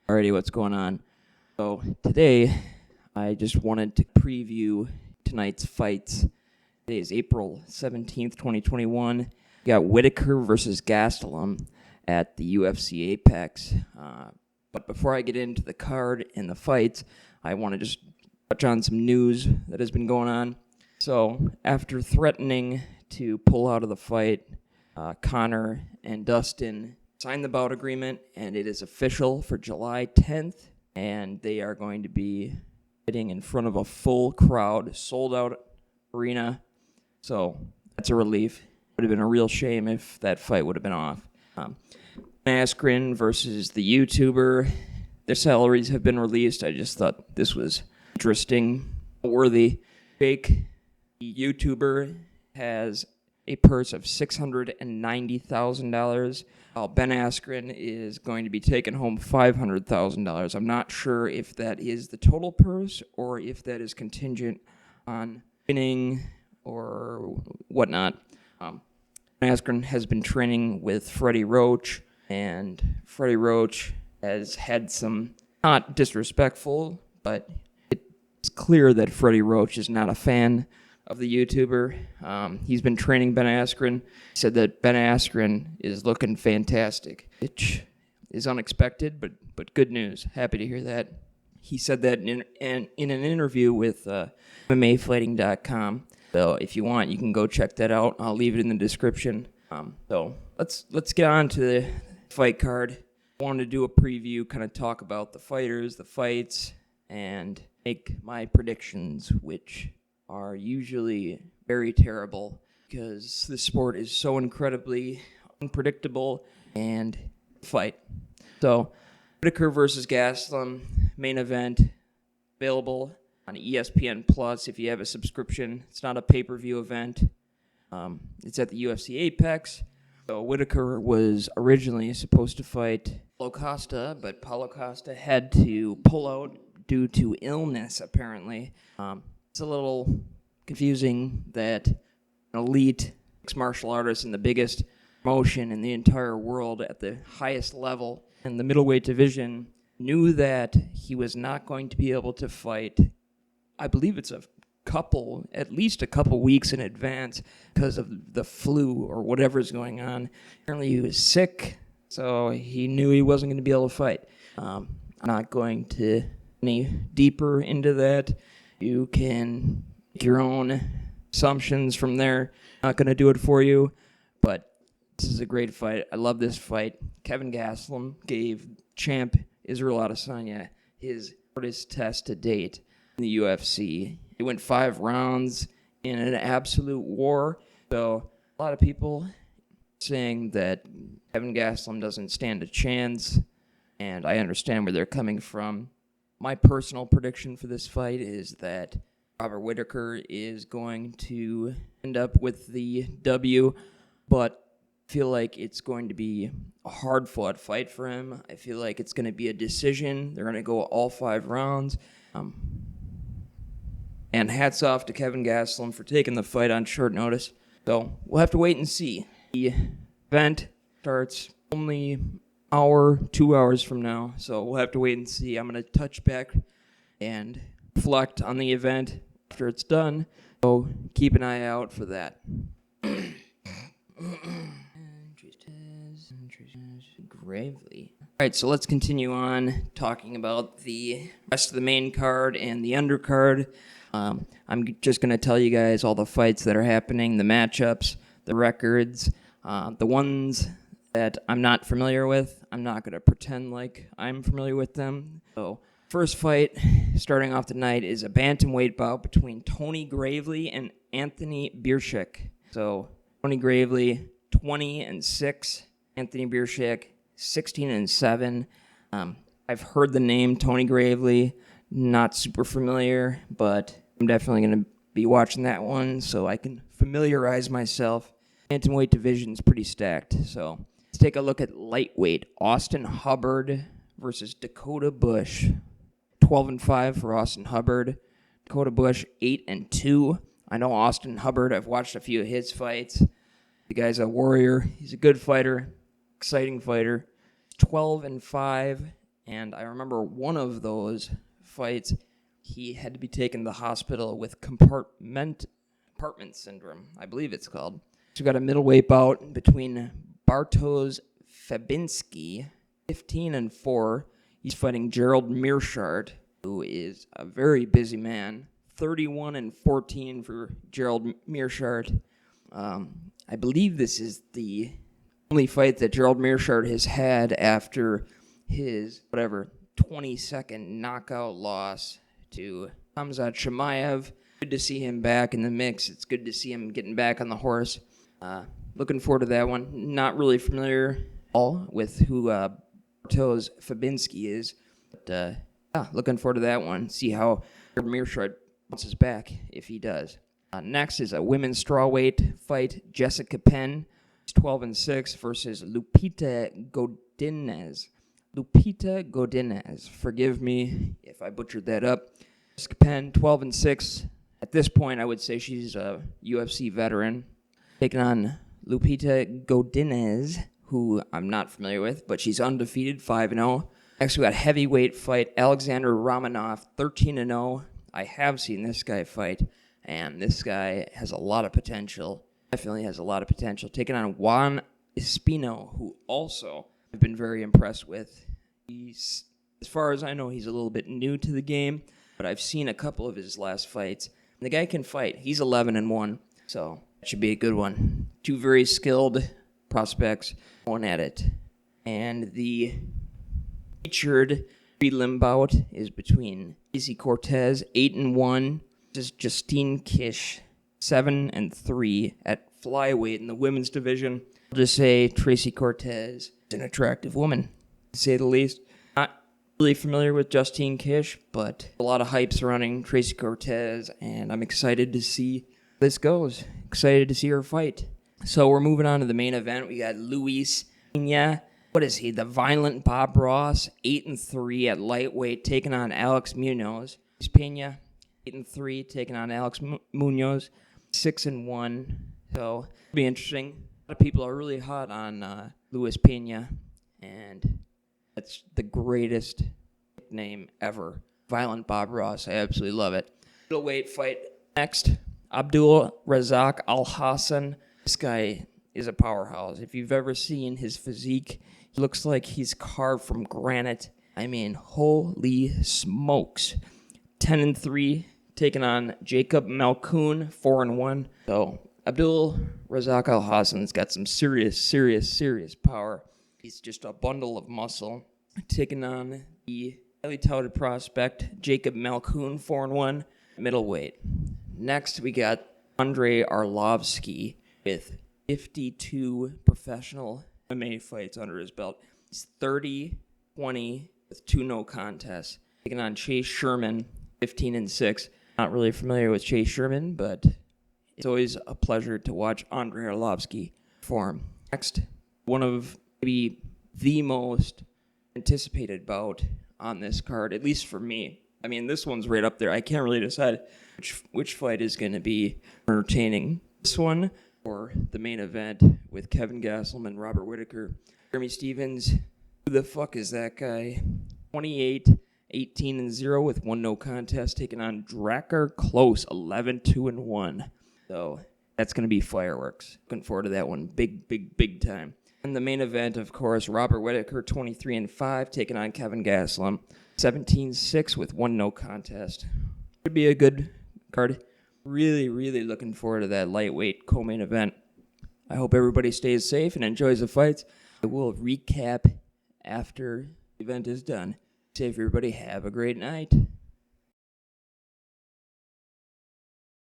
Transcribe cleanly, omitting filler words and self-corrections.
Alrighty, what's going on? So today, I just wanted to preview tonight's fights. Today is April 17th, 2021. We got Whittaker versus Gastelum at the UFC Apex. But before I get into the card and the fights, I want to just touch on some news that has been going on. So after threatening to pull out of the fight, Connor and Dustin signed the bout agreement, and it is official for July 10th, and they are going to be fighting in front of a full crowd, sold-out arena. So that's a relief. It would have been a real shame if that fight would have been off. Askren versus the YouTuber. Their salaries have been released. I just thought this was interesting, worthy. Jake, the YouTuber, has a purse of $690,000, while Ben Askren is going to be taking home $500,000. I'm not sure if that is the total purse or if that is contingent on winning or whatnot. Ben Askren has been training with Freddie Roach, and Freddie Roach has had some, not disrespectful, but it's clear that Freddie Roach is not a fan of the YouTuber. He's been training Ben Askren. He said that Ben Askren is looking fantastic, which is unexpected, but good news. Happy to hear that. He said that in an interview with MMAfighting.com. So if you want, you can go check that out. I'll leave it in the description. So let's get on to the fight card. I wanted to do a preview, kind of talk about the fighters, the fights, and make my predictions, which are usually very terrible because the sport is so incredibly unpredictable and fight. So, Whittaker versus Gastelum, main event, available on ESPN Plus if you have a subscription. It's not a pay-per-view event. It's at the UFC Apex. So Whittaker was originally supposed to fight Paulo Costa, but Paulo Costa had to pull out due to illness, apparently. It's a little confusing that an elite mixed martial artist in the biggest promotion in the entire world at the highest level in the middleweight division knew that he was not going to be able to fight. I believe it's at least a couple weeks in advance because of the flu or whatever's going on. Apparently he was sick, so he knew he wasn't going to be able to fight. I'm not going to any deeper into that. You can make your own assumptions from there. Not going to do it for you, but this is a great fight. I love this fight. Kevin Gastelum gave champ Israel Adesanya his hardest test to date in the UFC. He went 5 rounds in an absolute war. So a lot of people saying that Kevin Gastelum doesn't stand a chance, and I understand where they're coming from. My personal prediction for this fight is that Robert Whittaker is going to end up with the W, but I feel like it's going to be a hard-fought fight for him. I feel like it's going to be a decision. They're going to go all 5 rounds. And hats off to Kevin Gastelum for taking the fight on short notice. So we'll have to wait and see. The event starts only 2 hours from now, so we'll have to wait and see. I'm going to touch back and reflect on the event after it's done, so keep an eye out for that. Gravely. All right, so let's continue on talking about the rest of the main card and the undercard. I'm just going to tell you guys all the fights that are happening, the matchups, the records, the ones that I'm not familiar with. I'm not going to pretend like I'm familiar with them. So, first fight starting off tonight is a bantamweight bout between Tony Gravely and Anthony Bierschik. So, Tony Gravely, 20-6. Anthony Bierschik, 16-7. I've heard the name Tony Gravely, not super familiar, but I'm definitely going to be watching that one so I can familiarize myself. Bantamweight division's pretty stacked, so let's take a look at lightweight. Austin Hubbard versus Dakota Bush. 12-5 for Austin Hubbard. Dakota Bush, 8-2. I know Austin Hubbard. I've watched a few of his fights. The guy's a warrior. He's a good fighter, exciting fighter. 12-5 And I remember one of those fights, he had to be taken to the hospital with compartment syndrome, I believe it's called. So we got a middleweight bout between Bartosz Fabinski, 15-4. He's fighting Gerald Meerschaert, who is a very busy man. 31-14 for Gerald Meerschaert. I believe this is the only fight that Gerald Meerschaert has had after his 22nd knockout loss to Khamzat Chimaev. Good to see him back in the mix. It's good to see him getting back on the horse. Looking forward to that one. Not really familiar at all with who Bartosz Fabinski is, but looking forward to that one. See how Meerschaert bounces back if he does. Next is a women's strawweight fight. Jessica Penn, 12-6 versus Lupita Godinez. Forgive me if I butchered that up. Jessica Penn, 12-6. At this point, I would say she's a UFC veteran. Taking on Lupita Godinez, who I'm not familiar with, but she's undefeated, 5-0. Next, we got heavyweight fight. Alexander Romanov, 13-0. I have seen this guy fight, and this guy has a lot of potential. Definitely has a lot of potential. Taking on Juan Espino, who also I've been very impressed with. He's, as far as I know, he's a little bit new to the game, but I've seen a couple of his last fights. And the guy can fight. He's 11-1, so that should be a good one. Two very skilled prospects going at it. And the featured prelim bout is between Tracy Cortez, 8-1, versus Justine Kish, 7-3 at flyweight in the women's division. I'll just say Tracy Cortez is an attractive woman, to say the least. Not really familiar with Justine Kish, but a lot of hype surrounding Tracy Cortez, and I'm excited to see how this goes. Excited to see her fight. So we're moving on to the main event. We got Luis Pena. What is he? The Violent Bob Ross, 8-3 at lightweight, taking on Alex Munoz. Luis Pena, 8-3, taking on Alex Munoz, 6-1. So it'll be interesting. A lot of people are really hot on Luis Pena, and that's the greatest name ever. Violent Bob Ross. I absolutely love it. Middleweight fight next. Abdul Razak Al Hassan. This guy is a powerhouse. If you've ever seen his physique, he looks like he's carved from granite. I mean, holy smokes. 10-3, taking on Jacob Malkoun, 4-1. So Abdul Razak Al Hassan's got some serious power. He's just a bundle of muscle. Taking on the highly touted prospect, Jacob Malkoun, 4-1, middleweight. Next, we got Andrei Arlovsky with 52 professional MMA fights under his belt. He's 30-20 with 2 no contests. Taking on Chase Sherman, 15-6. Not really familiar with Chase Sherman, but it's always a pleasure to watch Andrei Arlovsky perform. Next, one of maybe the most anticipated bout on this card, at least for me. I mean, this one's right up there. I can't really decide which fight is going to be entertaining. This one or the main event with Kevin Gastelum and Robert Whittaker. Jeremy Stevens, who the fuck is that guy? 28-18-0 with 1 no contest, taking on Drakkar Klose, 11-2-1. So that's going to be fireworks. Looking forward to that one. Big time. And the main event, of course, Robert Whittaker, 23-5, taking on Kevin Gastelum, 17-6 with 1 no contest. Could be a good card. Really looking forward to that lightweight co-main event. I hope everybody stays safe and enjoys the fights. I will recap after the event is done. Safe, everybody. Have a great night.